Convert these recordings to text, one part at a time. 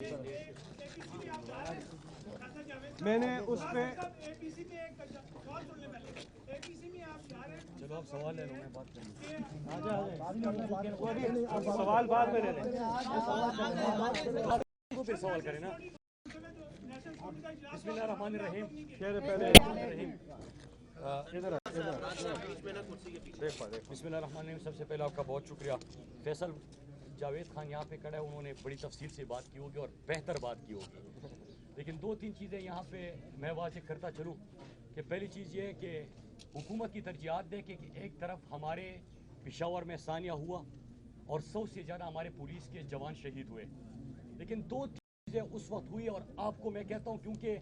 میں نے اس پہ چلو آپ سوال لے لو میں بات کروں سوال بعد میں لے لیں. پھر سوال کریں نا. بسم اللہ الرحمن الرحیم. بسم اللہ الرحمن الرحیم. سب سے پہلے آپ کا بہت شکریہ. فیصل جاوید خان یہاں پہ کھڑا ہے, انہوں نے بڑی تفصیل سے بات کی ہوگی اور بہتر بات کی ہوگی, لیکن دو تین چیزیں یہاں پہ میں واضح کرتا چلوں کہ پہلی چیز یہ ہے کہ حکومت کی ترجیحات دیکھیں کہ ایک طرف ہمارے پشاور میں ثانیہ ہوا اور 100 سے زیادہ ہمارے پولیس کے جوان شہید ہوئے, لیکن دو چیزیں اس وقت ہوئی اور آپ کو میں کہتا ہوں کیونکہ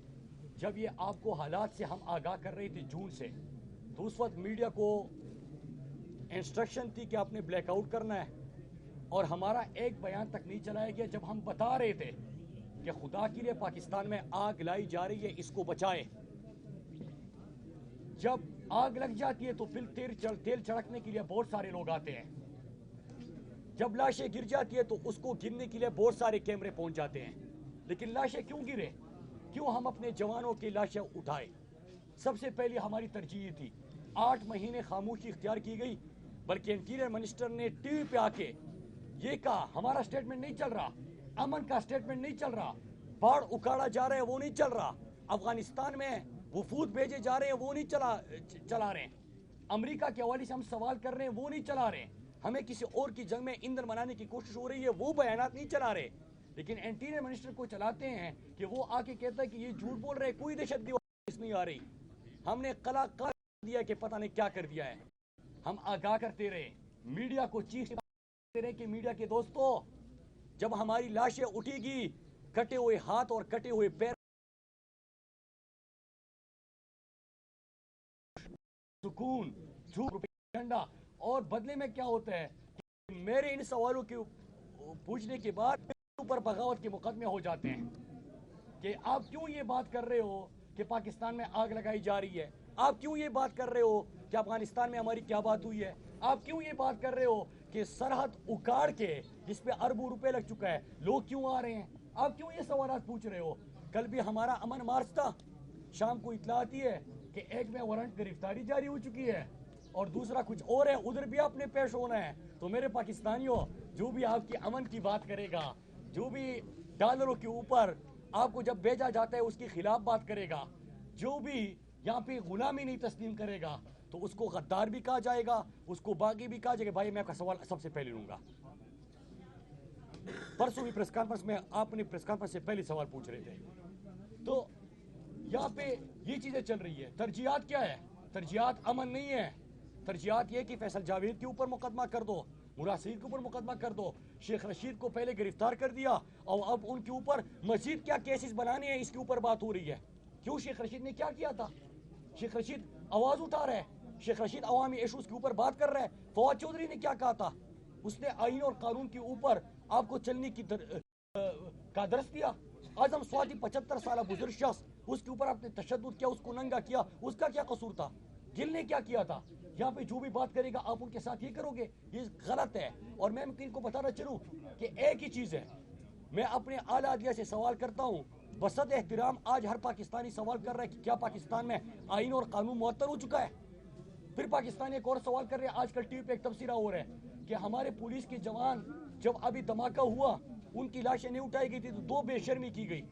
جب یہ آپ کو حالات سے ہم آگاہ کر رہے تھے جون سے, تو اس وقت میڈیا کو انسٹرکشن تھی کہ آپ نے بلیک آؤٹ کرنا ہے اور ہمارا ایک بیان تک نہیں چلایا گیا جب ہم بتا رہے تھے کہ خدا کے لیے پاکستان میں آگ لائی جا رہی ہے, اس کو بچائے. جب آگ لگ جاتی ہے تو پھر تیل چھڑکنے کے لیے بہت سارے لوگ آتے ہیں, جب لاشیں گر جاتی ہے تو اس کو گرنے کے لیے بہت سارے کیمرے پہنچ جاتے ہیں, لیکن لاشیں کیوں گرے, کیوں ہم اپنے جوانوں کی لاشیں اٹھائے. سب سے پہلی ہماری ترجیح تھی 8 مہینے خاموشی اختیار کی گئی, بلکہ انٹیریئر منسٹر نے ٹی وی پہ آ کے یہ کہا ہمارا سٹیٹمنٹ نہیں چل رہا, امن کا سٹیٹمنٹ نہیں چل رہا, باڑ اکاڑا جا رہا ہے وہ نہیں چل رہا, افغانستان میں وفود بھیجے جا رہے ہیں وہ نہیں چلا رہے ہیں, امریکہ کے حوالے سے ہم سوال کر رہے ہیں وہ نہیں چلا رہے ہیں, ہمیں کسی اور کی جنگ میں ایندھن بنانے کی کوشش ہو رہی ہے وہ بیانات نہیں چلا رہے, لیکن انٹیریئر منسٹر کو چلاتے ہیں کہ وہ آ کے کہتا ہے کہ یہ جھوٹ بول رہے, کوئی دہشت گردی نہیں آ رہی. ہم نے قلع کر دیا کہ پتہ نہیں کیا کر دیا ہے. ہم آگاہ کرتے رہے, میڈیا کو چیخ کرتے رہے کہ میڈیا کے دوستو جب ہماری لاشیں اٹھے گی, کٹے ہوئے ہاتھ اور کٹے ہوئے پیر, سکون, جھوٹ, ڈنڈا, اور بدلے میں کیا ہوتا ہے میرے ان سوالوں کے پوچھنے کے بعد اوپر بغاوت کے مقدمے ہو جاتے ہیں کہ آپ کیوں یہ بات کر رہے ہو کہ پاکستان میں آگ لگائی جا رہی ہے, آپ کیوں یہ بات کر رہے ہو کہ افغانستان میں ہماری کیا بات ہوئی ہے, آپ کیوں یہ بات کر رہے ہو کہ سرحد اکاڑ کے جس پہ اربوں روپے لگ چکا ہے لوگ کیوں آ رہے ہیں, آپ کیوں یہ سوالات پوچھ رہے ہو. کل بھی ہمارا امن مارچ تھا, شام کو اطلاع آتی ہے کہ ایک میں وارنٹ گرفتاری جاری ہو چکی ہے اور دوسرا کچھ اور ہے, ادھر بھی آپ نے پیش ہونا ہے. تو میرے پاکستانیوں, جو بھی آپ کی امن کی بات کرے گا, جو بھی ڈالروں کے اوپر آپ کو جب بھیجا جاتا ہے اس کے خلاف بات کرے گا, جو بھی یہاں پہ غلامی نہیں تسلیم کرے گا تو اس کو غدار بھی کہا جائے گا, اس کو باغی بھی کہا جائے گا. بھائی میں آپ کا سوال سب سے پہلے لوں گا. پرسوں بھی پریس کانفرنس میں آپ نے پریس کانفرنس سے پہلے سوال پوچھ رہے تھے, تو یہاں پہ یہ چیزیں چل رہی ہے. ترجیحات کیا ہے, ترجیحات امن نہیں ہے, ترجیحات یہ کہ فیصل جاوید کے اوپر مقدمہ کر دو, مراد سعید کے اوپر مقدمہ کر دو, شیخ رشید کو پہلے گرفتار کر دیا اور اب ان کے اوپر مزید کیا کیسز بنانے ہیں اس کے اوپر بات ہو رہی ہے. کیوں, شیخ رشید نے کیا کیا تھا, شیخ رشید آواز اٹھا رہا ہے, شیخ رشید عوامی ایشوز کے اوپر بات کر رہا ہے. فواد چودھری نے کیا کہا تھا, اس نے آئین اور قانون کے اوپر آپ کو چلنے کی کا درس دیا. اعظم سوادی 75 سالہ بزرگ شخص, اس کے اوپر آپ نے تشدد کیا, اس کو ننگا کیا, اس کا کیا قصور تھا. گل نے کیا کیا تھا. یہاں پہ جو بھی بات کرے گا آپ ان کے ساتھ یہ کرو گے, یہ غلط ہے. اور میں ان کو بتانا چلوں کہ ایک ہی چیز ہے, میں اپنے اعلیٰ عدلیہ سے سوال کرتا ہوں, بسط احترام آج ہر پاکستانی سوال کر رہا ہے کہ کیا پاکستان میں آئین اور قانون معطل ہو چکا ہے. پھر پاکستانی ایک اور سوال کر رہے ہیں, آج کل ٹی وی پہ ایک تبصرہ ہو رہا ہے کہ ہمارے پولیس کے جوان جب ابھی دھماکہ ہوا ان کی لاشیں نہیں اٹھائی گئی تھی تو 2 بے شرمی کی گئی.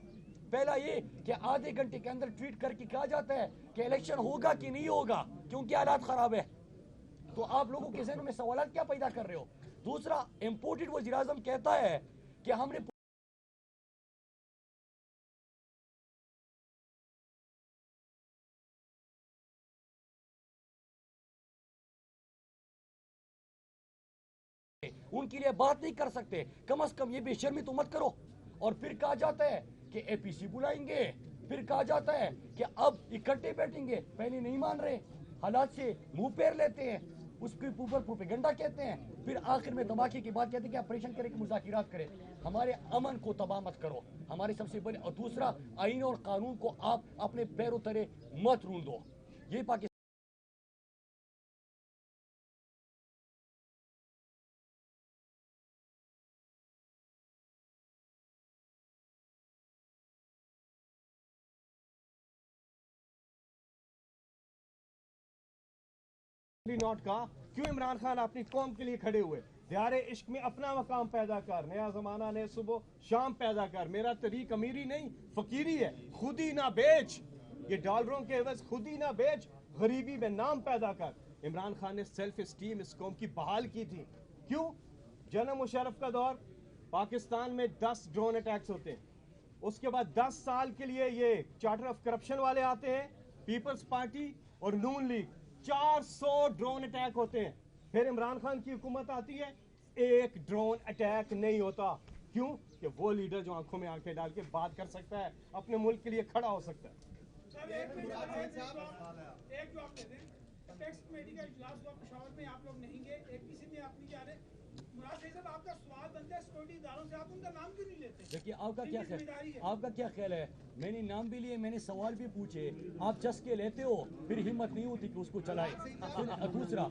پہلا یہ کہ آدھے گھنٹے کے اندر ٹویٹ کر کے کہا جاتا ہے کہ الیکشن ہوگا کہ نہیں ہوگا کیونکہ حالات خراب ہے. تو آپ لوگوں کے ذہنوں میں سوالات کیا پیدا کر رہے ہو. دوسرا, امپورٹڈ وزیر اعظم کہتا ہے کہ ہم نے ان کے لیے بات نہیں کر سکتے, کم از کم یہ بے شرمی تو مت کرو. اور پھر کہا جاتا ہے کہ اے پی سی بلائیں گے, پھر کہا جاتا ہے کہ اب اکٹھے بیٹھیں گے. پہلے نہیں مان رہے, حالات سے منہ پیر لیتے ہیں, اس کے اوپر پروپیگنڈا کہتے ہیں, پھر آخر میں دھماکے کی بات کہتے ہیں کہ آپریشن کریں کہ مذاکرات کریں. ہمارے امن کو تباہ مت کرو, ہمارے سب سے بڑے. اور دوسرا, آئین اور قانون کو آپ اپنے پیروں تلے مت رون دو. یہ پاکستان ناٹ کہا کیوں عمران خان اپنی قوم کے لیے کھڑے ہوئے؟ دیار عشق میں اپنا مقام پیدا کر، نیا زمانہ نئے صبح شام پیدا کر، میرا طریق امیری نہیں فقیری ہے، خود ہی نہ بیچ، یہ ڈالروں کے عوض خود ہی نہ بیچ، غریبی میں نام پیدا کر۔ عمران خان نے سیلف اسٹیم اس قوم کی بحال کی تھی۔ کیوں؟ جنرل مشرف کا دور، پاکستان میں 10 ڈرون اٹیکس ہوتے ہیں، اس کے بعد 10 سال کے لیے یہ چارٹر آف کرپشن والے آتے ہیں، پیپلز پارٹی اور نون لیگ، 400 ڈرون اٹیک ہوتے ہیں۔ پھر عمران خان کی حکومت آتی ہے، ایک ڈرون اٹیک نہیں ہوتا۔ کیوں؟ کہ وہ لیڈر جو آنکھوں میں آنکھیں ڈال کے بات کر سکتا ہے، اپنے ملک کے لیے کھڑا ہو سکتا ہے۔ ایک جواب دے دیں، ٹیکس کمیٹی کا اجلاس ہوا پشاور میں، آپ لوگ نہیں گئے، ایک کسی نے اپنی جانب مراد صاحب صاحب آپ کا سوال بنتا ہے سیکورٹی اداروں سے، آپ ان کا نام کیوں نہیں لیتے؟ دیکھیے آپ کا کیا خیال ہے؟ میں نے نام بھی لیے، میں نے سوال بھی پوچھے، آپ چسکے لیتے ہو، پھر ہمت نہیں ہوتی کہ اس کو چلائے۔ دوسرا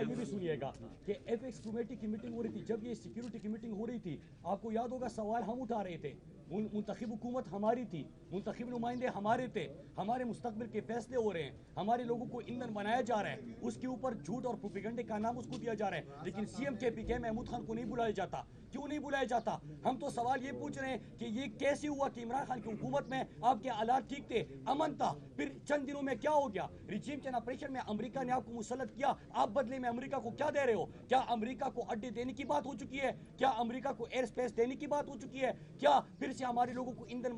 یہ بھی سنیے گا کہ ایف ایکس کمیٹی کی میٹنگ ہو رہی تھی، جب یہ سیکیورٹی کی میٹنگ ہو رہی تھی، آپ کو یاد ہوگا سوال ہم اٹھا رہے تھے، منتخب حکومت ہماری تھی، منتخب نمائندے ہمارے تھے، ہمارے مستقبل کے فیصلے ہو رہے ہیں، ہمارے لوگوں کو ایندھن بنایا جا رہا ہے، اس کے اوپر جھوٹ اور پروپیگنڈے کا نام اس کو دیا جا رہا ہے، لیکن سی ایم کے پی کے محمود خان کو نہیں بلایا جاتا۔ کیوں نہیں بلایا جاتا؟ ہم تو سوال یہ پوچھ رہے ہیں کہ یہ کیسے ہوا کہ عمران خان کی حکومت میں آپ کے حالات ٹھیک تھے، امن تھا، پھر چند دنوں میں کیا ہو گیا؟ ریجیم چین آپریشن میں امریکہ نے آپ کو مسلط کیا، آپ بدلے میں امریکہ کو کیا دے رہے ہو؟ کیا امریکہ کو اڈے دینے کی بات ہو چکی ہے؟ کیا امریکہ کو ایئر سپیس دینے کی بات ہو چکی ہے؟ کیا پھر سے ہمارے لوگوں کو ایندھن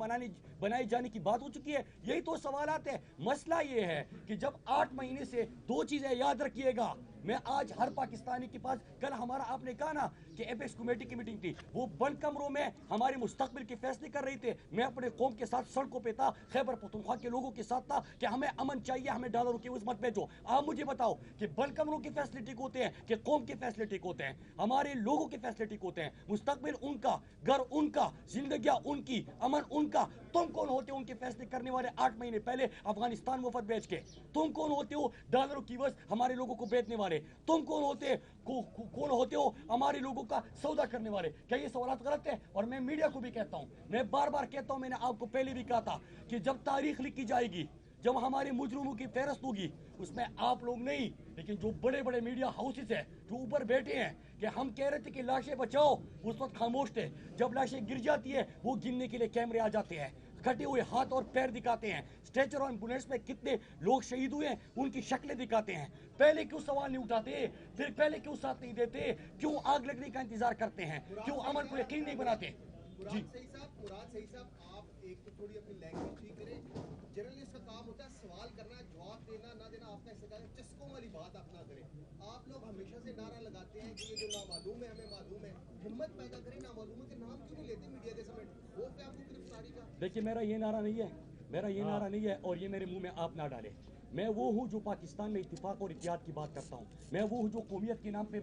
بنائے جانے کی بات ہو چکی ہے؟ یہی تو سوالات ہے۔ مسئلہ یہ ہے کہ جب 8 مہینے سے 2 چیزیں یاد رکھیے گا، میں آج ہر پاکستانی کے پاس، کل ہمارا آپ نے کہا نا کہ ایف ایکس کمیٹی کی میٹنگ تھی، وہ بند کمروں میں ہمارے مستقبل کے فیصلے کر رہے تھے، میں اپنے قوم کے ساتھ سڑکوں پہ تھا، خیبر پختونخوا کے لوگوں کے ساتھ تھا کہ ہمیں امن چاہیے، ہمیں ڈالروں کی عوض مت بیچو۔ آپ مجھے بتاؤ کہ بند کمروں کے فیصلے ٹھیک ہوتے ہیں کہ قوم کے فیصلے ٹھیک ہوتے ہیں؟ ہمارے لوگوں کے فیصلے ٹھیک ہوتے ہیں؟ مستقبل ان کا، گھر ان کا، زندگیاں ان کی، امن ان کا۔ تم کون ہوتے ہو ان کے فیصلے کرنے والے 8 مہینے پہلے افغانستان مفت بیچ کے؟ تم کون ہوتے ہو ڈالروں کی عوض ہمارے لوگوں کو بیچنے والے؟ تم کون ہوتے ہو ہمارے لوگوں کا سودا کرنے والے؟ کیا یہ سوالات غلط ہیں؟ اور میں میڈیا کو بھی کہتا ہوں، میں بار بار کہتا ہوں، میں نے آپ کو پہلے بھی کہا تھا کہ جب تاریخ لکھی جائے گی، جب ہمارے مجرموں کی فہرست ہوگی، اس میں آپ لوگ نہیں لیکن جو بڑے بڑے میڈیا ہاؤسز ہیں جو اوپر بیٹھے ہیں، کہ ہم کہہ رہے تھے کہ لاشیں بچاؤ، اس وقت خاموش تھے، جب لاشیں گر جاتی ہے وہ گننے کے لیے کیمرے آ جاتے ہیں، کٹے ہوئے ہاتھ اور پیر دکھاتے ہیں، اسٹریچر اور ایمبولینس میں کتنے لوگ شہید ہوئے ہیں ان کی شکلیں دکھاتے ہیں۔ پہلے کیوں سوال نہیں اٹھاتے؟ پھر پہلے کیوں ساتھ نہیں دیتے؟ کیوں آگ لگنے کا انتظار کرتے ہیں؟ کیوں امن کو یقین نہیں بناتے؟ مراد صحیح صاحب آپ ایک تو تھوڑی اپنی لینگویج ٹھیک کریں، جرنلسٹ کا کام ہوتا ہے سوال کرنا، جواب دینا نہ دینا آپ کا حصہ ہے، چسکوں والی بات آپ نہ کریں۔ آپ لوگ ہمیشہ سے نعرہ لگاتے ہیں کہ یہ جو نامعلوم ہے ہمیں معلوم ہے، ہمت پیدا کریں، نامعلوم کے نام کیوں نہیں لیتے میڈیا کے سمیت؟ وہ پہ آپ کو گرفتاری کا؟ دیکھیے میرا یہ نعرہ نہیں ہے اور یہ میرے منہ میں آپ نہ ڈالے۔ میں وہ ہوں جو پاکستان میں اتفاق اور اتحاد کی بات کرتا ہوں، میں وہ ہوں جو قومیت کے نام پہ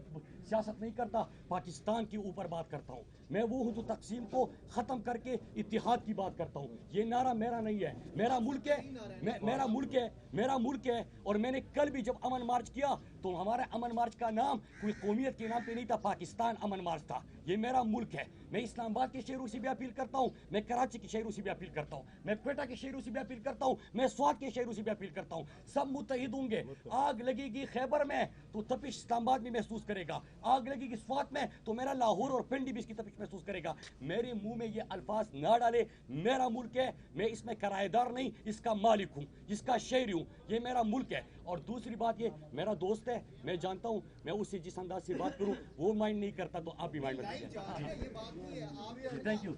سیاست نہیں کرتا، پاکستان کے اوپر بات کرتا ہوں، میں وہ ہوں جو تقسیم کو ختم کر کے اتحاد کی بات کرتا ہوں۔ یہ نعرہ میرا نہیں ہے، میرا ملک ہے اور میں نے کل بھی جب امن مارچ کیا تو ہمارا امن مارچ کا نام کوئی قومیت کے نام پہ نہیں تھا، پاکستان امن مارچ تھا۔ یہ میرا ملک ہے، میں اسلام آباد کے شہروں سے بھی اپیل کرتا ہوں، میں کراچی کے شہروں سے بھی اپیل کرتا ہوں، میں کوئٹہ کے شہروں سے بھی اپیل کرتا ہوں، میں سوات کے شہروں سے بھی اپیل کرتا ہوں، سب متحد ہوں گے۔ آگ لگے گی خیبر میں تو تپش اسلام آباد میں محسوس کرے گا، آگ لگے گی سوات میں تو میرا لاہور اور پنڈی بھی اس کی تپش محسوس کرے گا۔ میرے منہ میں یہ الفاظ نہ ڈالے، میرا ملک ہے، میں اس میں کرایہ دار نہیں، اس کا مالک ہوں، اس کا شہری ہوں، یہ میرا ملک ہے۔ اور دوسری بات یہ میرا دوست ہے، میں جانتا ہوں میں اس سے جس انداز سے بات کروں وہ مائنڈ نہیں کرتا تو آپ بھی مائنڈ میں کیجیے۔ Thank you.